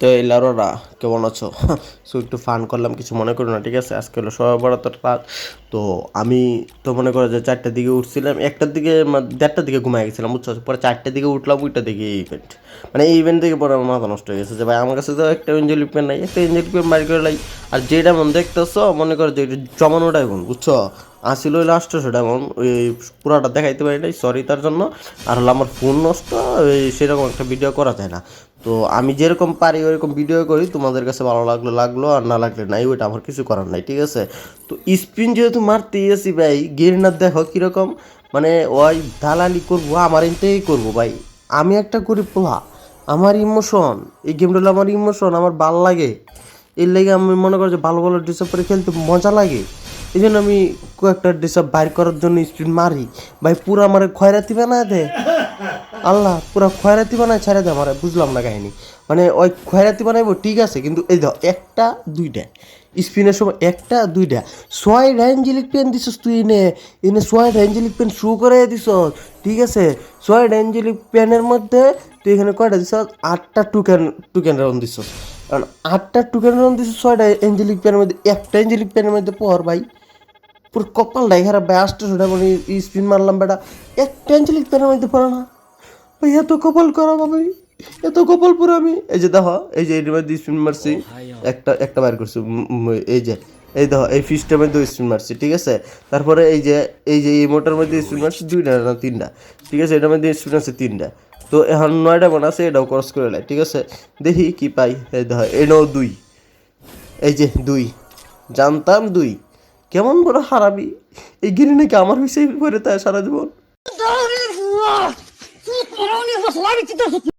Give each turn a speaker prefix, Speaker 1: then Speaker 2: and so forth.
Speaker 1: তো এই লারোরা কেমন আছো? সো একটু ফান করলাম, কিছু মনে করো না, ঠিক আছে? আজকে হলো সবাই বরাতের রাত। তো আমি তো মনে করো যে 4টার দিকে উঠছিলাম, 1টার দিকে 1:30টার দিকে ঘুমাই গেছিলাম, বুঝছো? পরে 4টার দিকে উঠলাম, ওইটা দেখি এই ইভেন্ট, মানে এই ইভেন্ট থেকে পরে আমার মাথা নষ্ট হয়ে গেছে যে ভাই আমার কাছে তো একটা এঞ্জেলিক পেন নাই, একটা এঞ্জেলিক পেন বাড়ি করে লাই। আর যেটা মন দেখতেছো মনে করো যে এটা জমানোটাই মন, বুঝছো? আসিল হইলো 800 ডায়মন্ড, ওই পুরাটা দেখাইতে পারি নাই, সরি তার জন্য। আর হলো আমার ফোন নষ্ট, ওই সেরকম একটা ভিডিও করা যায় না। তো আমি যেরকম পারি ওইরকম ভিডিও করি, তোমাদের কাছে ভালো লাগলো লাগলো, আর না লাগলে নাই, ওইটা আমার কিছু করার নাই, ঠিক আছে? তো স্পিন যেহেতু মারতেই আছি ভাই, গেরিনার দেখো কীরকম, মানে ওই দালালি করবো আমার এনতেই করবো ভাই। আমি একটা গরিব পোলা, আমার ইমোশন, এই গেমটা হলো আমার ইমোশন, আমার ভাল লাগে। এর লেগে আমি মনে করি যে ভালো ভালো ড্রেস আপ করে খেলতে মজা লাগে। এই জন্য আমি কয়েকটা ড্রেস আপ বাইর করার জন্য স্পিন মারি ভাই। পুরো আমার খয়রাতি বানায় দেয় আল্লাহ, পুরো খয়রাতি বানায় ছেড়ে দেয় আমার, বুঝলাম না কাহিনি। মানে ওই খয়রাতি বানাইবো ঠিক আছে, কিন্তু এই ধর একটা দুইটা স্পিনের সময় একটা দুইটা 6টা অ্যাঞ্জেলিক পেন দিছস তুই, এনে এনে 6টা অ্যাঞ্জেলিক পেন শু করে দিছ, ঠিক আছে? 6টা অ্যাঞ্জেলিক পেনের মধ্যে তুই এখানে কয়টা দিছ? 8টা টুকেন, টুকেন রাউন্ড দিছ। কারণ 8টা টুকেন রাউন্ড দিছ 6টা অ্যাঞ্জেলিক পেনের মধ্যে, একটা অ্যাঞ্জেলিক পেনের মধ্যে পর ভাই। পুরো কপালটাই খারাপ ভাই, 800 মানে স্পিন মারলাম বেটা, একটা অ্যাঞ্জেলিক পেনের মধ্যে পড়ে না ভাই। এত কপাল খারাপ আমি, এত কপাল পুরো আমি। এই যে দেখো, এই যে এর মধ্যে স্পিন মারছি, একটা একটা বাইর করছি, এই যে এই দেখো এই ফিশটার মধ্যে স্পিন মারছি, ঠিক আছে? তারপরে এই যে এই মোটার মধ্যে স্পিন মারছি 2টা না 3টা, ঠিক আছে? এটার মধ্যে স্পিন আছে 3টা। তো এখন 9টা মনে আছে, এটাও ক্রস করে লাই, ঠিক আছে? দেখি কি পাই। এই দেখো এটাও 2, এই যে 2, জানতাম 2। কেমন বড় হারামি এই গিরি, নাকি আমার হিসেবে করে তাই সারা জীবন।